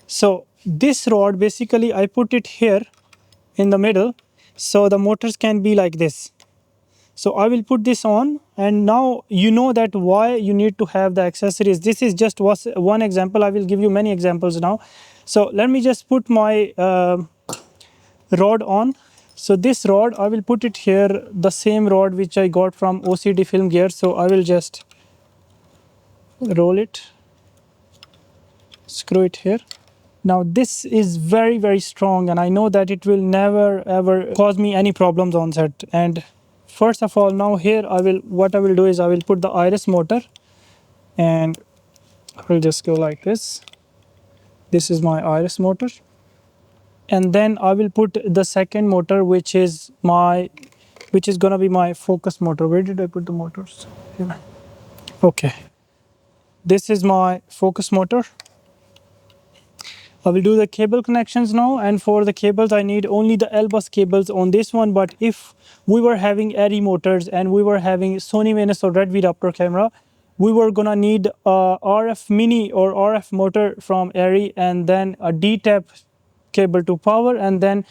So this rod, basically I put it here in the middle, so the motors can be like this. So I will put this on, and now you know that why you need to have the accessories. This is just one example. I will give you many examples now. So let me just put my rod on. So this rod, I will put it here, the same rod which I got from OCDFilmGear. So I will just roll it, screw it here. Now this is very strong, and I know that it will never ever cause me any problems on set. And first of all, now here what I will do is I will put the iris motor, and I will just go like this. This is my iris motor, and then I will put the second motor, which is gonna be my focus motor. Where did I put the motors? Here. Okay, this is my focus motor. I will do the cable connections now, and for the cables I need only the L-bus cables on this one. But if we were having ARRI motors and we were having Sony Venus or Red V Raptor camera, we were gonna need a RF mini or RF motor from ARRI, and then a D Tap cable to power, and then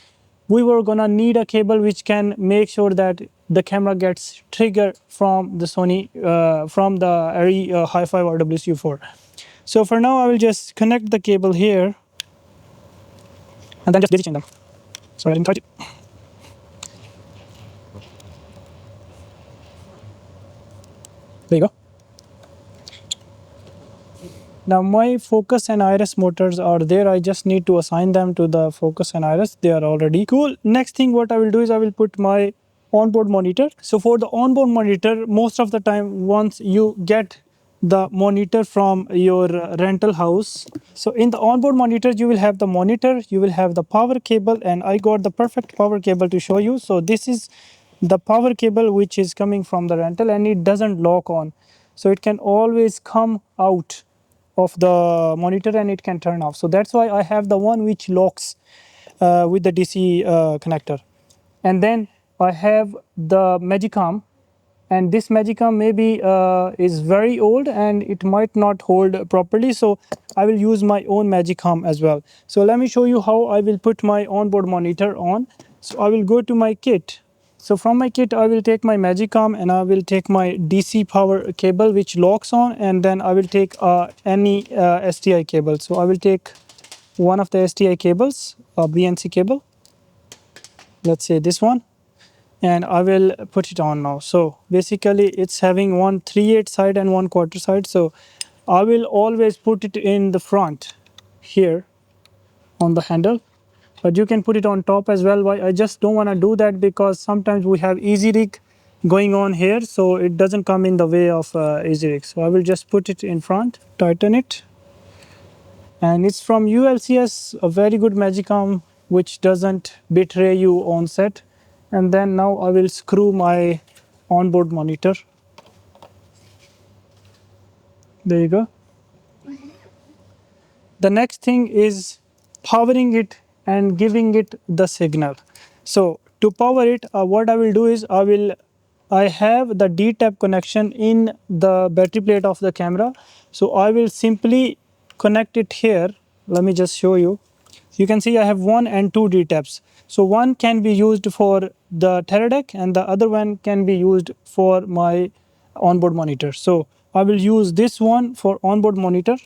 we were gonna need a cable which can make sure that the camera gets triggered from the Sony, from the ARRI Hi-Fi or WCU4. So for now I will just connect the cable here, and then just daisy chain them. Sorry, I didn't touch it. There you go. Now my focus and iris motors are there. I just need to assign them to the focus and iris. They are already cool. Next thing what I will do is I will put my onboard monitor. So for the onboard monitor, most of the time once you get the monitor from your rental house, so in the onboard monitor you will have the monitor, you will have the power cable, and I got the perfect power cable to show you. So this is the power cable which is coming from the rental, and it doesn't lock on, so it can always come out of the monitor and it can turn off. So that's why I have the one which locks with the DC connector. And then I have the Magic Arm, and this Magic Arm maybe is very old and it might not hold properly, so I will use my own Magic Arm as well. So let me show you how I will put my onboard monitor on. So I will go to my kit. So from my kit I will take my Magic Arm, and I will take my DC power cable which locks on, and then I will take any STI cable. So I will take one of the STI cables, a BNC cable, let's say this one, and I will put it on now. So basically it's having one 3/8 side and 1/4 side. So I will always put it in the front here on the handle, but you can put it on top as well. Why I just don't want to do that, because sometimes we have easy rig going on here, so it doesn't come in the way of easy rig. So I will just put it in front, tighten it, and it's from ULCS, a very good magic arm which doesn't betray you on set. And then now I will screw my onboard monitor. There you go. The next thing is powering it and giving it the signal. So to power it, what I will do is I have the D Tap connection in the battery plate of the camera. So I will simply connect it here. Let me just show you. You can see I have 1 and 2 D taps. So one can be used for the Teradek and the other one can be used for my onboard monitor. So I will use this one for onboard monitor.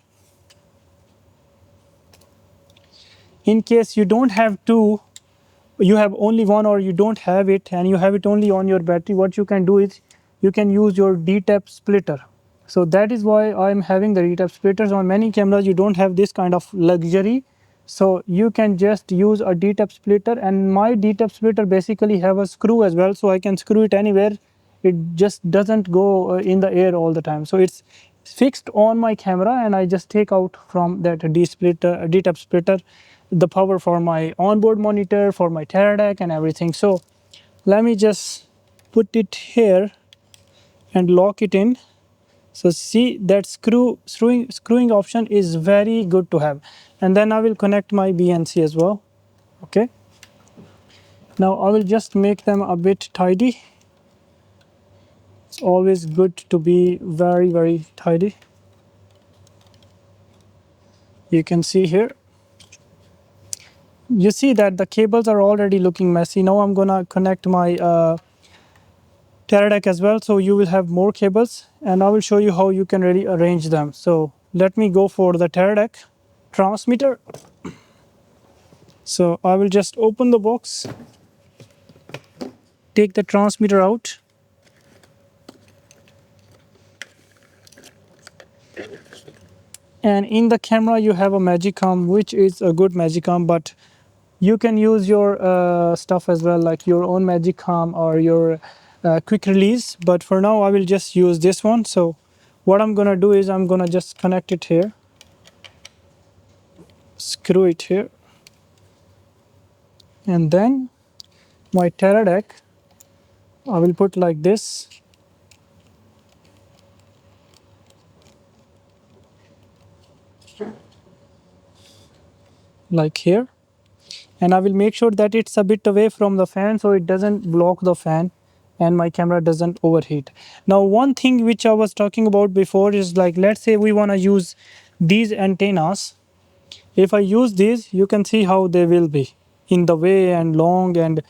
In case you don't have two, you have only one, or you don't have it and you have it only on your battery, what you can do is you can use your D Tap splitter. So that is why I'm having the D Tap splitters. On many cameras you don't have this kind of luxury, so you can just use a D Tap splitter, and my D Tap splitter basically have a screw as well, so I can screw it anywhere. It just doesn't go in the air all the time, so it's fixed on my camera, and I just take out from that D Tap splitter the power for my onboard monitor, for my Teradek and everything. So let me just put it here and lock it in. So see that screwing option is very good to have. And then I will connect my BNC as well. Okay. Now I will just make them a bit tidy. It's always good to be very, very tidy. You can see here. You see that the cables are already looking messy. Now I'm gonna connect my Teradek as well, so you will have more cables, and I will show you how you can really arrange them. So let me go for the Teradek transmitter. So I will just open the box, take the transmitter out, and in the camera you have a magic arm, which is a good magic arm, but you can use your stuff as well, like your own magic arm or your quick release. But for now I will just use this one. So what I'm gonna do is I'm gonna just connect it here, screw it here, and then my Teradek I will put like this. Like here, and I will make sure that it's a bit away from the fan so it doesn't block the fan and my camera doesn't overheat. Now one thing which I was talking about before is, like, let's say we want to use these antennas. If I use these, you can see how they will be in the way and long, and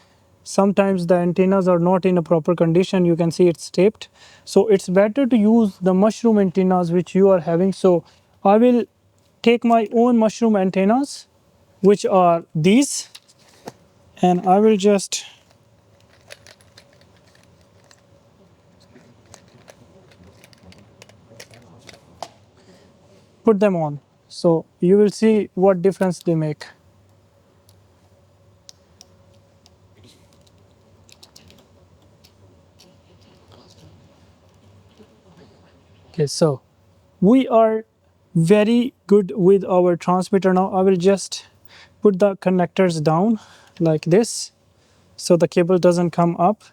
sometimes the antennas are not in a proper condition. You can see it's taped, so it's better to use the mushroom antennas which you are having. So I will take my own mushroom antennas, which are these, and I will just put them on, so you will see what difference they make. Okay, so we are very good with our transmitter. Now I will just put the connectors down like this so the cable doesn't come up.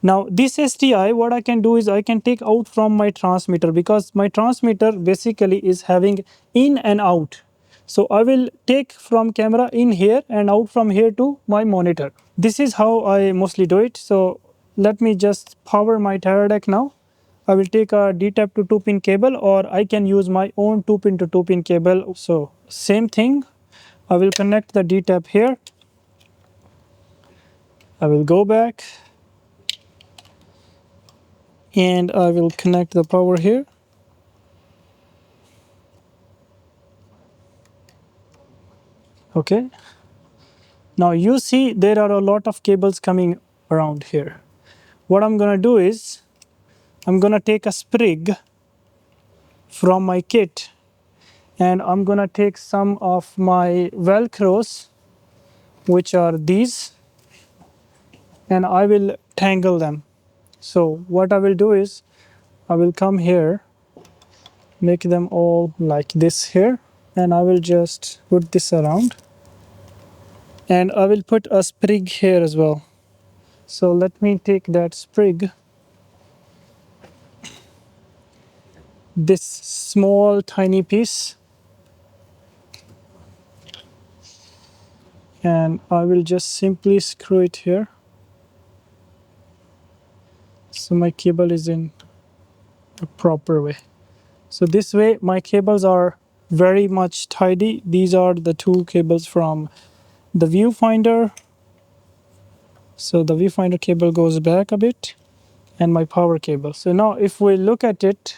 Now this STI, what I can do is I can take out from my transmitter, because my transmitter basically is having in and out. So I will take from camera in here and out from here to my monitor. This is how I mostly do it. So let me just power my Teradek now. I will take a D Tap to 2-pin cable, or I can use my own 2-pin to 2-pin cable. So same thing, I will connect the D Tap here. I will go back and I will connect the power here. Okay. Now you see there are a lot of cables coming around here. What I'm gonna do is I'm gonna take a sprig from my kit, and I'm gonna take some of my velcros, which are these, and I will tangle them. So what I will do is I will come here, make them all like this here, and I will just put this around, and I will put a sprig here as well. So let me take that sprig, this small tiny piece, and I will just simply screw it here. So my cable is in a proper way. So this way my cables are very much tidy. These are the two cables from the viewfinder. So the viewfinder cable goes back a bit, and my power cable. So now if we look at it,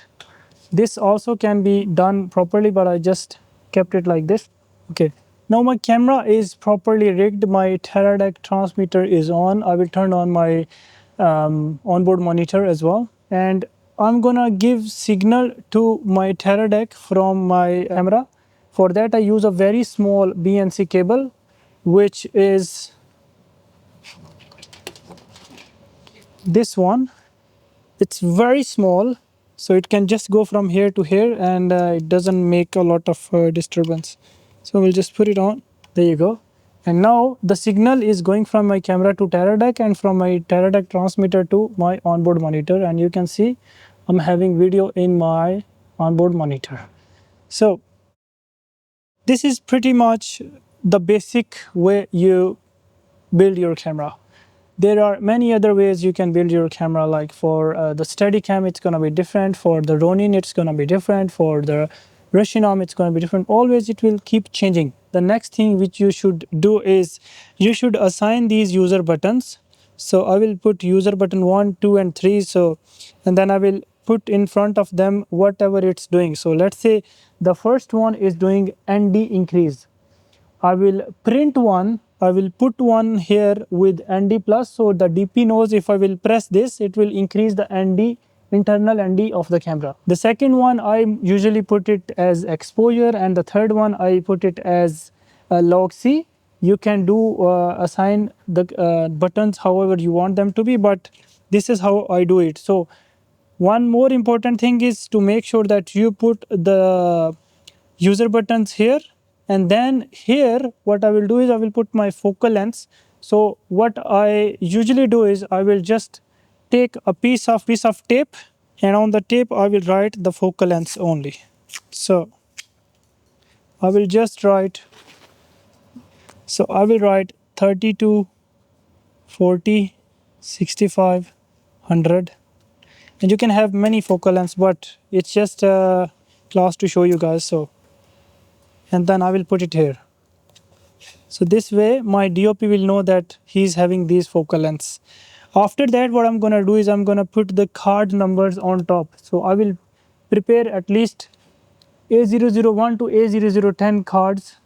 this also can be done properly, but I just kept it like this. Okay. Now my camera is properly rigged. My Teradek transmitter is on. I will turn on my onboard monitor as well. And I'm gonna give signal to my Teradek from my camera. For that I use a very small BNC cable, which is this one. It's very small, so it can just go from here to here, and it doesn't make a lot of disturbance. So we'll just put it on. There you go. And now the signal is going from my camera to Teradek, and from my Teradek transmitter to my onboard monitor, and you can see I'm having video in my onboard monitor. So this is pretty much the basic way you build your camera. There are many other ways you can build your camera, like for the Steadicam it's going to be different, for the Ronin it's going to be different, for the Russian arm it's going to be different. Always it will keep changing. The next thing which you should do is you should assign these user buttons. So I will put user button 1, 2 and 3, so and then I will put in front of them whatever it's doing. So let's say the first one is doing ND increase. I will print one, I will put one here with ND plus, so the DP knows if I will press this, it will increase the ND, internal ND of the camera. The second one, I usually put it as exposure, and the third one, I put it as log C. You can do assign the buttons however you want them to be, but this is how I do it. So one more important thing is to make sure that you put the user buttons here, and then here what I will do is I will put my focal length. So what I usually do is I will just take a piece of tape, and on the tape I will write the focal length only. So I will just write, so I will write 32, 40, 65, 100, and you can have many focal lengths, but it's just a class to show you guys. So and then I will put it here. So this way my DOP will know that he's having these focal lengths. After that, what I'm gonna do is I'm gonna put the card numbers on top. So I will prepare at least A001 to A0010 cards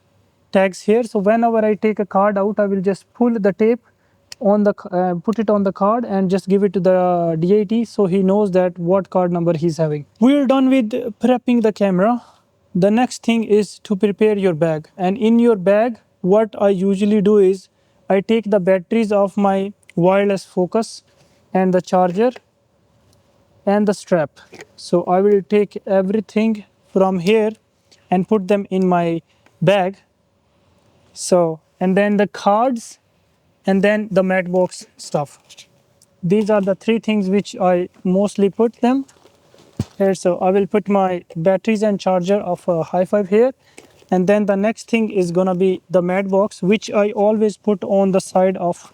tags here. So whenever I take a card out, I will just pull the tape on the put it on the card and just give it to the DIT, so he knows that what card number he's having. We're done with prepping the camera. The next thing is to prepare your bag. And in your bag, what I usually do is I take the batteries of my wireless focus and the charger and the strap. So I will take everything from here and put them in my bag. So, and then the cards, and then the Mattbox stuff. These are the three things which I mostly put them here. So I will put my batteries and charger of a Hi-Fi here, and then the next thing is gonna be the Mattbox, which I always put on the side of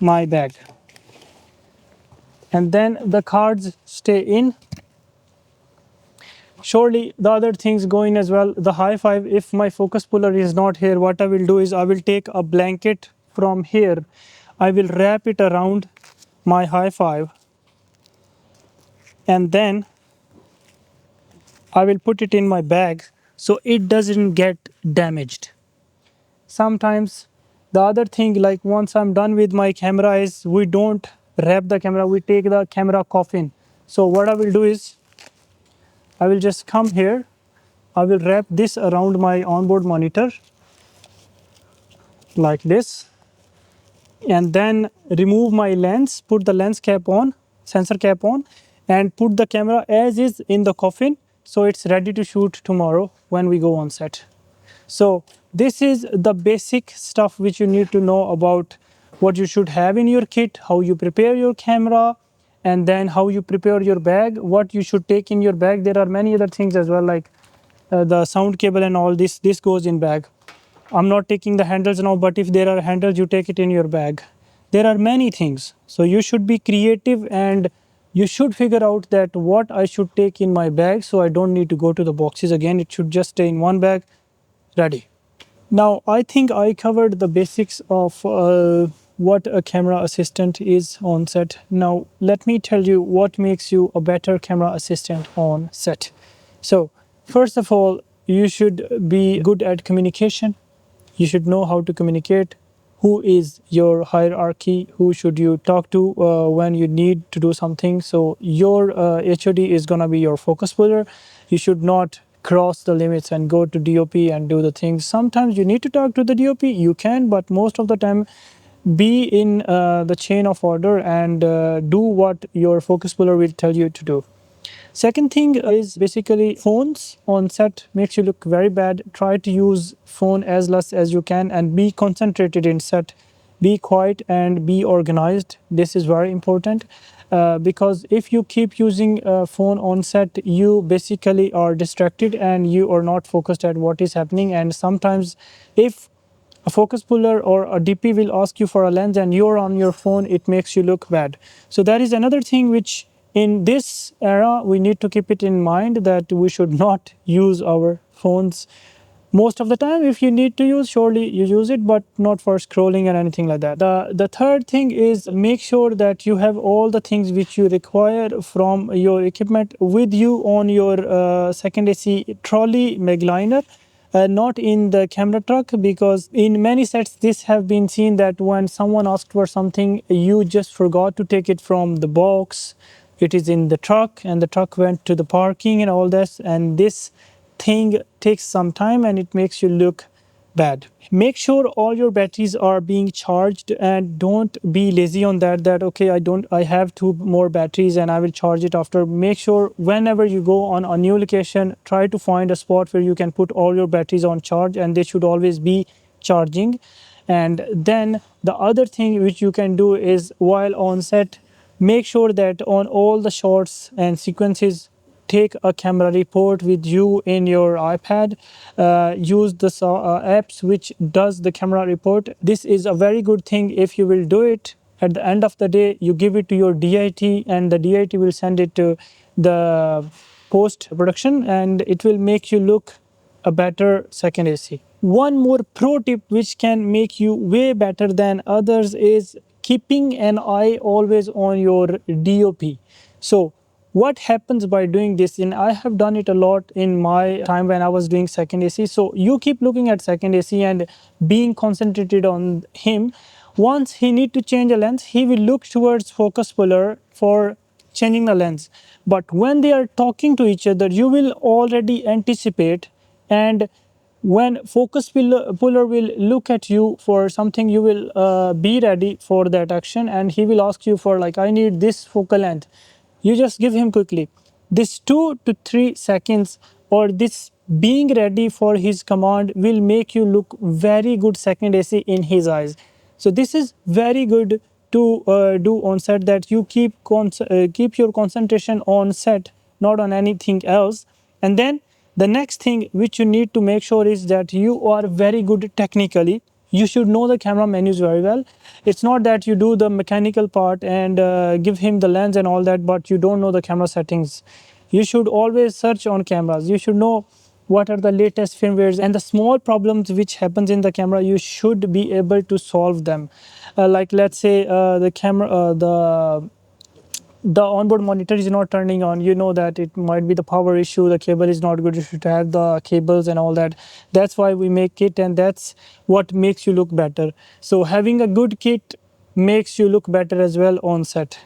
my bag. And then the cards stay in. Surely the other things go in as well. The Hi-Fi, if my focus puller is not here, what I will do is I will take a blanket from here. I will wrap it around my Hi-Fi, and then I will put it in my bag so it doesn't get damaged. Sometimes the other thing, like once I'm done with my camera, is we don't wrap the camera, we take the camera coffin. So what I will do is I will just come here, I will wrap this around my onboard monitor like this, and then remove my lens, put the lens cap on, sensor cap on and put the camera as is in the coffin, so it's ready to shoot tomorrow when we go on set. So this is the basic stuff which you need to know about what you should have in your kit, how you prepare your camera, and then how you prepare your bag, what you should take in your bag. There are many other things as well, like the sound cable and all this. This goes in bag. I'm not taking the handles now, but if there are handles, you take it in your bag. There are many things. So you should be creative and you should figure out that what I should take in my bag, so I don't need to go to the boxes again. It should just stay in one bag, ready. Now, I think I covered the basics of what a camera assistant is on set. Now, let me tell you what makes you a better camera assistant on set. So, first of all, you should be good at communication. You should know how to communicate. Who is your hierarchy? Who should you talk to when you need to do something? So your HOD is going to be your focus puller. You should not cross the limits and go to DOP and do the things. Sometimes you need to talk to the DOP. You can, but most of the time, be in the chain of order and do what your focus puller will tell you to do. Second thing is basically phones on set makes you look very bad. Try to use phone as less as you can and be concentrated in set. Be quiet and be organized. This is very important because if you keep using a phone on set, you basically are distracted and you are not focused at what is happening. And sometimes if a focus puller or a DP will ask you for a lens and you're on your phone, it makes you look bad. So that is another thing which in this era we need to keep it in mind, that we should not use our phones most of the time. If you need to use, surely you use it, but not for scrolling and anything like that. The third thing is make sure that you have all the things which you require from your equipment with you on your second AC trolley Magliner. Not in the camera truck, because in many sets this have been seen that when someone asked for something, you just forgot to take it from the box. It is in the truck and the truck went to the parking and all this, and this thing takes some time and it makes you look bad. Make sure all your batteries are being charged and don't be lazy on that okay, I have 2 more batteries and I will charge it after. Make sure whenever you go on a new location, try to find a spot where you can put all your batteries on charge, and they should always be charging. And then the other thing which you can do is, while on set, make sure that on all the shots and sequences, take a camera report with you in your iPad. Use the apps which does the camera report. This is a very good thing if you will do it. At the end of the day, you give it to your DIT and the DIT will send it to the post production and it will make you look a better second AC. One more pro tip which can make you way better than others is keeping an eye always on your DOP. So what happens by doing this, and I have done it a lot in my time when I was doing second AC. So you keep looking at second AC and being concentrated on him. Once he need to change a lens, he will look towards focus puller for changing the lens. But when they are talking to each other, you will already anticipate, and when focus puller will look at you for something, you will be ready for that action, and he will ask you for, like, I need this focal length. You just give him quickly. This 2 to 3 seconds or this being ready for his command will make you look very good second AC in his eyes. So this is very good to do on set, that you keep your concentration on set, not on anything else. And then the next thing which you need to make sure is that you are very good technically. You should know the camera menus very well. It's not that you do the mechanical part and give him the lens and all that, but you don't know the camera settings. You should always search on cameras. You should know what are the latest firmwares and the small problems which happens in the camera. You should be able to solve them. Like, let's say the camera, the onboard monitor is not turning on. You know that it might be the power issue, the cable is not good, you should have the cables and all that. That's why we make it, and that's what makes you look better. So having a good kit makes you look better as well on set.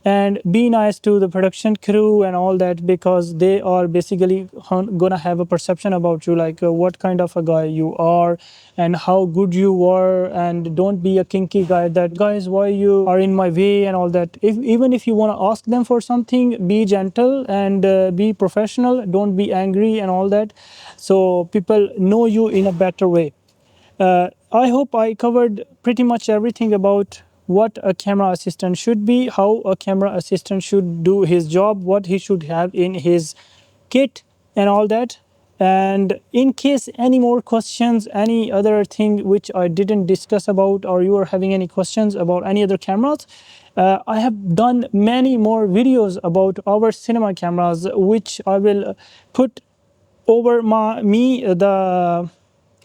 and be nice to the production crew and all that, because they are basically gonna have a perception about you, like what kind of a guy you are and how good you were. And don't be a kinky guy that, guys, why you are in my way and all that. Even if you want to ask them for something, be gentle and be professional, don't be angry and all that, so people know you in a better way. I hope I covered pretty much everything about what a camera assistant should be, how a camera assistant should do his job, what he should have in his kit and all that. And in case any more questions, any other thing which I didn't discuss about, or you are having any questions about any other cameras, I have done many more videos about our cinema cameras, which I will put over the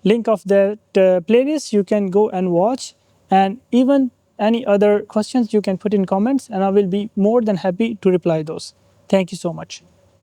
link of that playlist. You can go and watch, and even any other questions you can put in comments, and I will be more than happy to reply those. Thank you so much.